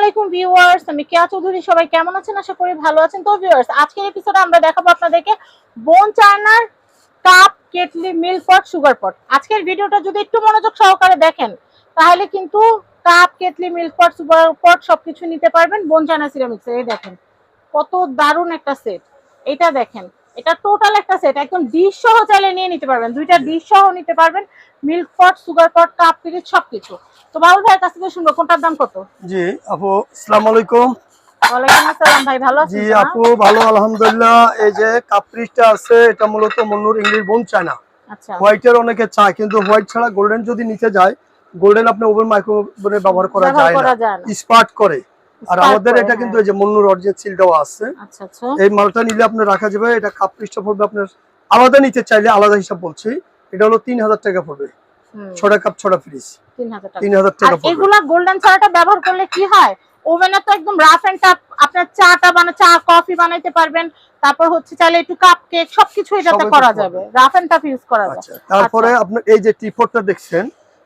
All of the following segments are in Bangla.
আলাইকুম ভিউয়ার্স, আমি কেয়া চৌধুরী। সবাই কেমন আছেন? আশা করি ভালো আছেন। তো ভিউয়ার্স, আজকের এপিসোডে আমরা দেখাবো আপনাদেরকে বোন চায়নার cup, kettle, milk pot, sugar পট। আজকের ভিডিওটা যদি একটু মনোযোগ সহকারে দেখেন তাহলে কিন্তু cup, kettle, milk pot, sugar পট সবকিছু নিতে পারবেন বোন চায়না সিরামিক্স। এই দেখেন কত দারুণ একটা সেট। এটা দেখেন, এটা টোটাল একটা সেট, একদম ডিশ সহ চাইলে নিয়ে নিতে পারবেন, দুইটা ডিশ সহ নিতে পারবেন। Milk pot, sugar pot, cup, পিরিচ সবকিছু। তো বাবুল ভাইয়ের কাছ থেকে শুনবো কোনটার দাম কত। জি আপু, আসসালামু আলাইকুম। ওয়ালাইকুম আসসালাম ভাই, ভালো আছেন? জি আপু, ভালো আলহামদুলিল্লাহ। এই যে কাপ্রিজটা আছে, এটা মূলত মন্নুর ইংলিশ বোন চায়না। আচ্ছা, হোয়াইটের অনেকে চায়, কিন্তু হোয়াইট ছাড়া গোল্ডেন যদি নিতে যায়, গোল্ডেন আপনি ওভেন মাইক্রোওভেনে ব্যবহার করা যায় না, স্পার্ট করে। আর আমাদের এটা কিন্তু এই যে মন্নুর অরিজিনাল সিল দেওয়া আছে। আচ্ছা আচ্ছা, এই মালটা নিলে আপনার রাখা যাবে। এটা কাপ্রিজটা পড়বে আপনার আলাদা নিতে চাইলে আলাদা হিসাব বলছি, এটা হলো 3000 টাকা পড়বে। 6টা কাপ 6টা ফ্রিজ 3000 টাকা পড়বে। এগুলা গোল্ডেন ছাড়াটা ব্যবহার করলে কি হয়, ওভেনে তো একদম রাফ এন্ড টাফ আপনার চা কফি বানাইতে পারবেন। তারপর হচ্ছে চাইলে একটু কাপ কেক সবকিছু এটাতে করা যাবে, রাফ এন্ড টাফ ইউজ করা যায়। তারপরে আপনার এই যে টিপটটা দেখছেন,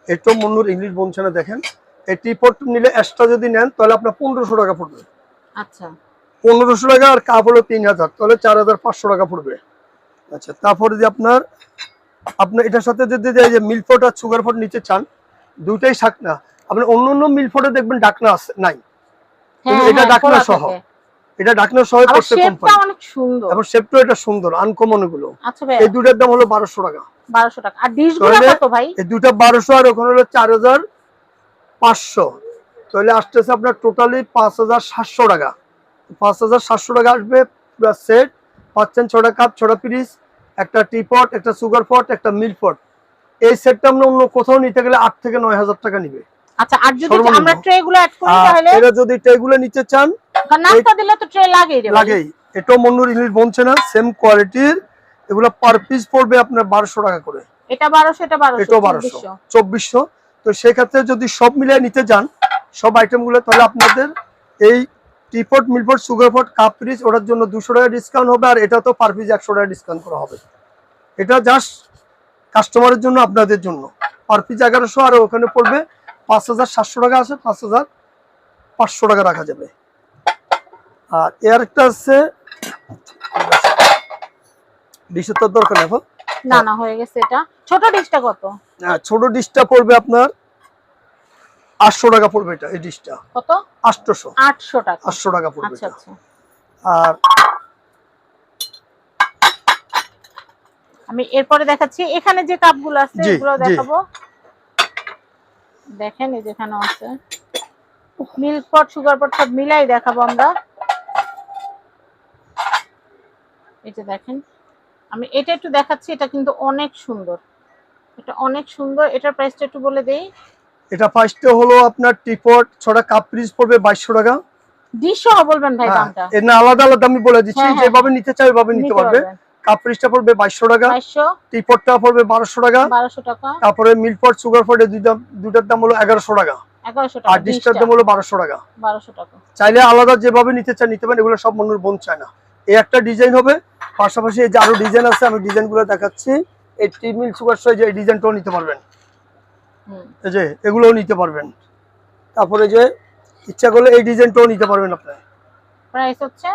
এটা মন্নুর ইংলিশ বোন চায়না। দেখেন এই টিপট নিলে এক্সট্রা যদি নেন তাহলে আপনার 1500 টাকা পড়বে। আচ্ছা, 1500 টাকা। আর কাপ হলো 3000, তাহলে 4500 টাকা পড়বে। আচ্ছা, তারপরে যদি আপনার এটার সাথে যদি যে মিল্ক পট আর সুগার পট নিতে চান, দুইটাই শাকনা। আপনি অন্য অন্য মিল্ক পটে দেখবেন ডাকনা আছে নাই, কিন্তু এটা ডাকনা সহ, এটা ডাকনা সহ করতে কোম্পানি। অনেক সুন্দর এবং শেপটা এটা সুন্দর, আনকমন এগুলো। আচ্ছা ভাই, এই দুটার দাম হলো 1200 টাকা। 1200 টাকা। আর ডিশগুলো কত ভাই? এই দুটো 1200 আর ওখানে হলো 4500, তাহলে আসতেছে আপনার টোটালি 5700 টাকা। 5700 টাকা আসবে পুরো সেট। পাচ্ছেন 6টা কাপ, 6টা পিস, একটা টি পট, একটা সুগার পট, একটা মিল্ক পট। এই সেটটা আমরা অন্য কোথাও নিতে গেলে 8 থেকে 9000 টাকা নিবে। আচ্ছা, আর যদি আমরা ট্রেগুলো অ্যাড করি তাহলে? এরা যদি ট্রেগুলো নিতে চান, নাস্তা দিলে তো ট্রে লাগেই। এটাও মন্নুর ইংলিশ বলছে না, সেম কোয়ালিটির। এগুলো পার পিস পড়বে আপনার 1200 টাকা করে। এটা 1200, এটা 1200, এটা 1200, 2400। তো সেক্ষেত্রে যদি সব মিলিয়ে নিতে যান সব আইটেমগুলো, তাহলে আপনাদের এই teapot, milk pot, sugar pot, cup, fridge ওটার জন্য 200 টাকা ডিসকাউন্ট হবে। আর এটা তো পার পিস 100 টাকা ডিসকাউন্ট করা হবে। এটা জাস্ট কাস্টমারের জন্য, আপনাদের জন্য। পার পিস 1100, আর ওখানে পড়বে 5700 টাকা আছে, 5500 টাকা রাখা যাবে। আর এর একটা আছে ডিশের তো দরকার নেই, না হয়ে গেছে। এটা ছোট ডিশটা কত? ছোট ডিশটা পড়বে আপনার 800 টাকা পড়বে। এটা এই ডিশটা কত? 800 টাকা। 800 টাকা পড়বে। আচ্ছা আচ্ছা। আর আমি এরপরে দেখাচ্ছি, এখানে যে কাপগুলো আছে এগুলো দেখাবো। দেখেন এই যেখানে আছে মিল্ক পট, সুগার পট সব মিলাই দেখাবো আমরা। এই যে দেখেন, আমি এটা একটু দেখাচ্ছি। এটা কিন্তু অনেক সুন্দর, এটা অনেক সুন্দর। এটার প্রাইসটা একটু বলে দেই। এটা প্রাইসটা হলো আপনার টিপট 6টা কাপ পিস পড়বে 2200 টাকা। ডিশ সহ বলবেন ভাই দামটা? এর না আলাদা আলাদা আমি বলে দিচ্ছি, যেভাবে নিতে চাই ওইভাবে নিতে পারবে। কাপ পিসটা পড়বে 2200 টাকা, টিপটটা পড়বে 1200 টাকা, 1200 টাকা। তারপরে মিল্ক পট, সুগার পট এই দুটার দাম হলো 1100 টাকা, 1100 টাকা। আর ডিশটার দাম হলো 1200 টাকা। 1200 টাকা। চাইলে আলাদা যেভাবে নিতে চান নিতে পারেন। এগুলো সব মন্নুর বোন চায় না। এই একটা ডিজাইন হবে, পাশাপাশি এই যে আরো ডিজাইন আছে, আমি ডিজাইনগুলো দেখাচ্ছি। এই টি মিল্ক সুগার সহ এই ডিজাইনটাও নিতে পারবেন, এই যে এগুলোও নিতে পারবেন। তারপরে যে ইচ্ছা করলে এই ডিজাইনটাও নিতে পারবেন। আপনার প্রাইস হচ্ছে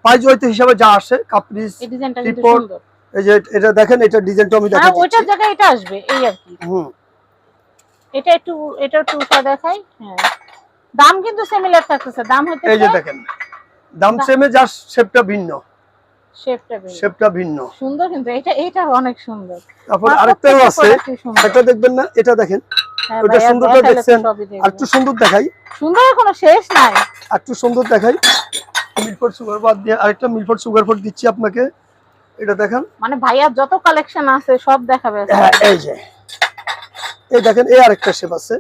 প্রাইস ওইতে হিসাবে যা আসে। কাপ্রিজ, এই ডিজাইনটা কিন্তু টিপট, সুন্দর। এই যে এটা দেখেন, এটা ডিজাইনটা আমি দেখাচ্ছি। ওইটার জায়গায় এটা আসবে এই আর কি। এটা একটু দেখাই। হ্যাঁ, দাম কিন্তু সিমিলার থাকতেছে। দাম হচ্ছে এই যে দেখেন, দাম সেমে, জাস্ট শেপটা ভিন্ন। শেপটা ভিন্ন সুন্দর, কিন্তু এটা অনেক সুন্দর। তারপর আরেকটাও আছে, এটা দেখবেন না, এটা দেখেন। ওটা সুন্দরটা দেখছেন, আর একটু সুন্দর দেখাই। সুন্দর কোনো শেষ নাই, একটু সুন্দর দেখাই। মিল্কপট সুগার পট দিয়ে আরেকটা মিল্কপট সুগার পট দিচ্ছি আপনাকে। এটা দেখেন, মানে ভাইয়ার যত কালেকশন আছে সব দেখাবে। হ্যাঁ, এই যে এই দেখেন, এই আরেকটা শেপ আছে।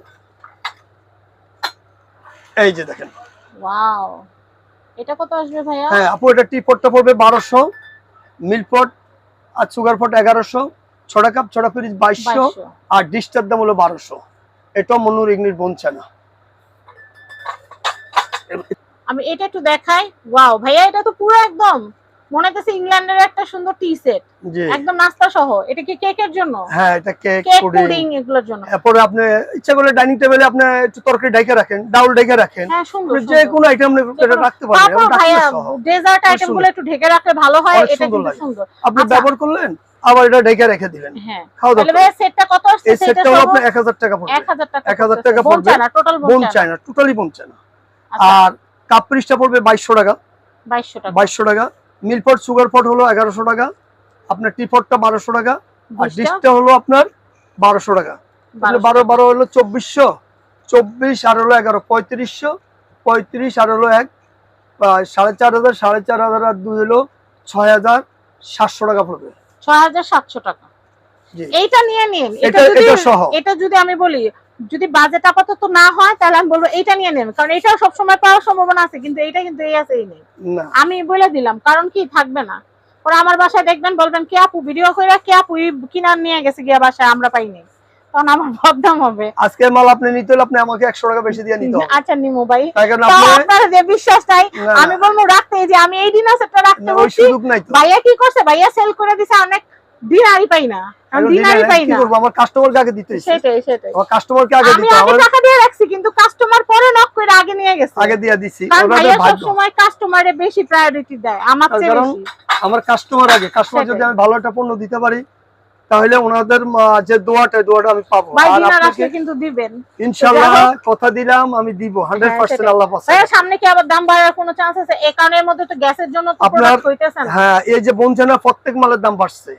এই যে দেখেন, ওয়াও, এটা কত আসবে ভাইয়া? হ্যাঁ আপু, এটা টিপটটা পড়বে 1200, মিল্কপট আর সুগার পট 1100, 6টা কাপ 6টা পিস 2200, আর ডিশটার দাম হলো 1200। এটা মন্নুর ইংলিশ বোন চায়না। আমি এটা একটু দেখাই। ওয়াও ভাইয়া, এটা তো পুরো একদম মনে হচ্ছে ইংল্যান্ডের একটা সুন্দর টি সেট, জি একদম নাস্তা সহ। এটা কি কেকের জন্য? হ্যাঁ, এটা কেক, কেক পুডিং এগুলোর জন্য। এরপরে আপনি ইচ্ছা করলে ডাইনিং টেবিলে আপনি একটু তরকারি ঢেকে রাখেন, ডাউল ঢেকে রাখেন, হ্যাঁ সুন্দর যে কোনো আইটেম রাখতে পারবেন। তারপর ভাইয়া ডেজার্ট আইটেমগুলো একটু ঢেকে রাখলে ভালো হয়। এটা কিন্তু সুন্দর, আপনি ব্যবহার করলেন আবার এটা ঢেকে রেখে দিলেন। হ্যাঁ, খাওয়া দাওয়া। তাহলে ভাই সেটটা কত আসছে? এই সেটটা হলো আপনার 1000 টাকা পড়বে। 1000 টাকা 1000 টাকা পড়বে। Total bone china, totally bone china. আর কাপ পিসটা পড়বে 2200 টাকা। 2200 টাকা। 2200 টাকা। মিল্ক পট সুগার পট হলো 1100 টাকা। আপনার টি পটটা 1200 টাকা। আর ডিশটা হলো আপনার 1200 টাকা। 12 12 হলো 2400, 24 আর হলো 11 3500, 35 আর হলো 1 4500, 4500 আর 2 হলো 6700 টাকা পড়বে। 6700 টাকা। এইটা নিয়ে নিন। এটা যদি আমি বলি যদি বাজেট আপাতত না হয় তাহলে আমি বলবো এইটা নিয়ে নেন, কারণ এটাও সব সময় পাওয়ার সম্ভাবনা আছে, কিন্তু এইটা কিন্তু এই আছে এই নেই। আমি বলে দিলাম, কারণ কি থাকবে না। পরে আমার বাসায় দেখবেন বলবেন কে আপু ভিডিও কইরা কে আপু কিনা নিয়ে গেছে গিয়া বাসায় আমরা পাইনি, তখন আমার বদনাম হবে। আজকের মাল আপনি নিতে হলে আপনি আমাকে 100 টাকা বেশি দিয়ে নিতে হবে। আচ্ছা নিমু ভাই, তাই আপনার যে বিশ্বাস নাই আমি বলবো রাখতে, এই যে আমি এই দিন সেটা রাখতে বলছি, ভাইয়া কি করছে, ভাইয়া সেল করে দিছে অনেক দিনারই পাই না, দিনারই পাই না। কি করব, আমার কাস্টমারকে আগে দিতে হইছে। সেটাই আমার কাস্টমারকে আগে দিতে হবে। আমি টাকা দিয়ে রাখছি কিন্তু কাস্টমার পরে নক করে আগে নিয়ে গেছে, আগে দিয়ে দিছি। কারণ ভাইয়া সব সময় কাস্টমারে বেশি প্রায়োরিটি দেয় আমার চেয়ে বেশি। আমার কাস্টমার আগে, কাস্টমার যদি আমি ভালো একটা পণ্য দিতে পারি তাহলে ওনাদের যে দোয়াটা আমি পাবো। আর আপনাকে কিন্তু দিবেন ইনশাআল্লাহ, কথা দিলাম আমি দিব 100% আল্লাহ পাশে। ভাইয়া সামনে কি আবার দাম বাড়ার কোনো চান্স আছে? এই কারণের মধ্যে তো গ্যাসের জন্য তো প্রোডাক্ট হইতেছে না। হ্যাঁ, এই যে বঞ্চনা প্রত্যেক মালের দাম বাড়ছে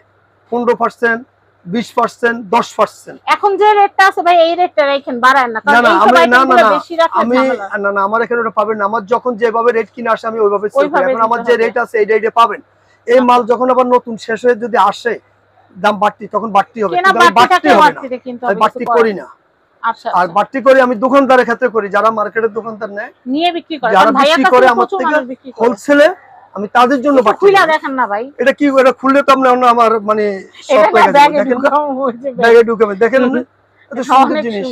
15%, 20%, 10%। এখন যে রেটটা আছে ভাই এই রেটটা রাখেন, বাড়ায় না, কারণ এই সবাই কিন্তু বেশি রাখে। আমি না আমার এখানে ওটা পাবেন না। আমার যখন যেভাবে রেট কিনে আসে আমি ওইভাবে সেল করি। এখন আমার যে রেট আছে এই রেটে পাবেন। এই মাল যখন আবার নতুন শেষ হয়ে যদি আসে দাম বাড়তি, তখন বাড়তি হবে, কিন্তু আমি বাড়তি হবে না, আমি বাড়তি করি না। আচ্ছা, আর বাড়তি করি আমি দোকানদারের ক্ষেত্রে করি, যারা মার্কেটের দোকানদার নেয় নিয়ে বিক্রি করে, যারা বিক্রি করে আমার থেকে হোলসেলে, আমি তাদের জন্য বাড়তি। খুলে দেখেন না ভাই, এটা কি, এটা খুললে তো আপনি আমার মানে সব ব্যাগে ঢুকাবেন। দেখেন এত সুন্দর জিনিস।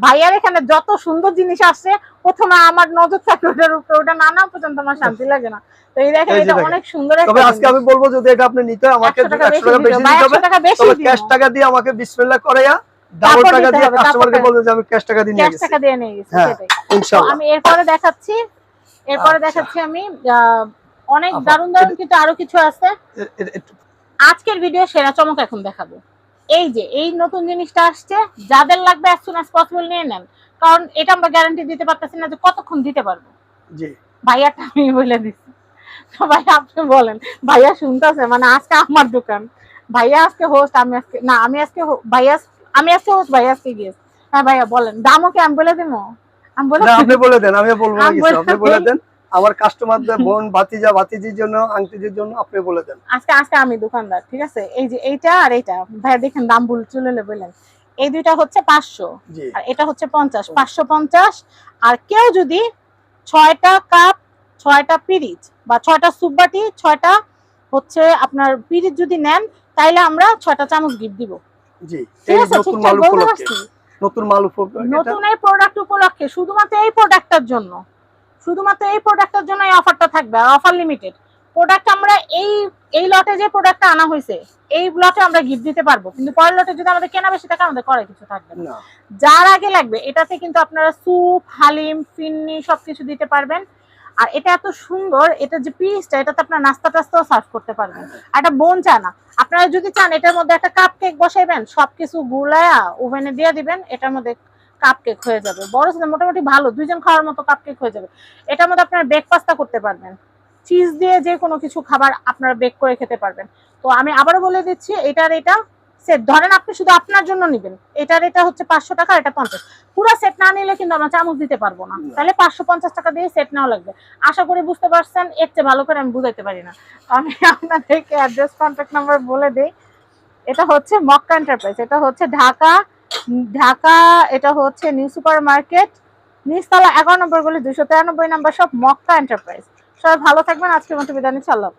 ভাইয়ার এখানে যত সুন্দর জিনিস আসছে প্রথমে আমার নজর থাকে ওটার উপরে, ওটা না না পর্যন্ত আমার শান্তি লাগে না। তো এই দেখেন এটা অনেক সুন্দর। তবে আজকে আমি বলবো যদি এটা আপনি নিতে আমাকে 100 টাকা বেশি দিতে হবে, তবে ক্যাশ টাকা দিয়ে আমাকে বিসমিল্লাহ করাইয়া ডাবল টাকা দিয়ে কাস্টমারকে বলবো যে আমি ক্যাশ টাকা দিয়ে নিয়ে গেছি, ক্যাশ টাকা দিয়ে নিয়ে গেছি। সেটাই ইনশাআল্লাহ। আমি এরপরে দেখাচ্ছি আমি অনেক দারুণ দারুণ কিন্তু আরো কিছু আছে। আজকের ভিডিও সেরা চমক এখন দেখাবো। এই যে এই নতুন জিনিসটা আসছে, যাদের লাগবে as soon as possible নিয়ে নেন, কারণ এটা আমরা গ্যারান্টি দিতে পারতেছি না যে কতক্ষণ দিতে পারবো। জি ভাইয়াটা আমি বলে দিচ্ছি, তো ভাই আপনি বলেন। ভাইয়া শুনতেছে, মানে আজকে আমার দোকান, ভাইয়া আজকে হোস্ট, আমি আজকে না, আমি আজকে ভাইয়া, আমি আজকে হোস্ট, ভাইয়া আজকে গেস্ট। হ্যাঁ ভাইয়া বলেন, দামও কি আমি বলে দেবো? আমি বলে না, আপনি বলে দেন, আমি বলবো না কিছু, আপনি বলে দেন। আমার কাস্টমারদের বোন ভাতিজা ভাতিজির জন্য, আন্টিদের জন্য আপনি বলে দেন। আজকে আমি দোকানদার, ঠিক আছে? এই যে এইটা আর এইটা ভাইয়া দেখেন দাম ভুল চলে বললেন। এই দুইটা হচ্ছে 500 আর এটা হচ্ছে 50, 550। আর কেউ যদি 6টা কাপ, 6টা পিরিচ বা 6টা সুপ বাটি, 6টা হচ্ছে আপনার পিরিচ যদি নেন তাইলে আমরা 6টা চামচ গিফট দিব। জি, এই নতুন মাল উপলক্ষে, নতুন মাল উপলক্ষে, নতুন এই প্রোডাক্ট উপলক্ষে, শুধুমাত্র এই প্রোডাক্টটার জন্য, শুধুমাত্র এই প্রোডাক্টটার জন্য এই অফারটা থাকবে। আর অফার লিমিটেড প্রোডাক্ট আমরা এই লটে যে প্রোডাক্টটা আনা হয়েছে এই লটে আমরা গিফট দিতে পারবো, কিন্তু পরের লটে যদি আমাদের কেনা বেশি থাকে আমাদের করে কিছু থাকবে না। যার আগে লাগবে এটাতে কিন্তু আপনারা স্যুপ, হালিম, ফিন্নি সবকিছু দিতে পারবেন। আর এটা এত সুন্দর, এটা যে পিসটা, এটাতে আপনার নাস্তা টাস্তাও সার্ভ করতে পারবেন। আর এটা বোন চানা, আপনারা যদি চান এটার মধ্যে একটা কাপ কেক বসাইবেন, সবকিছু গুলায়া ওভেনে দিয়ে দিবেন, এটার মধ্যে কাপ কেক হয়ে যাবে। বড় মোটামুটি ভালো 2 জন খাওয়ার মতো কাপ কেক হয়ে যাবে। এটার মধ্যে আপনারা বেক পাস্তা করতে পারবেন, চিজ দিয়ে যে কোনো কিছু খাবার আপনারা বেক করে খেতে পারবেন। তো আমি আবারও বলে দিচ্ছি, এটার এটা সেট ধরেন আপনি শুধু আপনার জন্য নেবেন, এটার এটা হচ্ছে 500 টাকা, এটা 50। পুরো সেট না নিলে কিন্তু আমরা চামচ দিতে পারবো না, তাহলে 550 টাকা দিয়ে সেট নেওয়া লাগবে। আশা করি বুঝতে পারছেন, এর চেয়ে ভালো করে আমি বুঝাইতে পারি না। আমি আপনাদেরকে অ্যাড্রেস, কন্ট্যাক্ট নাম্বার বলে দিই। এটা হচ্ছে মক্কা এন্টারপ্রাইজ, এটা হচ্ছে ঢাকা, এটা হচ্ছে নিউ সুপার মার্কেট, নিচতলা 11 নম্বর গলি 293 নাম্বার, সব মক্কা এন্টারপ্রাইজ। সবাই ভালো থাকবেন, আজকের মতো বিদায় নিচ্ছি, আল্লাহ।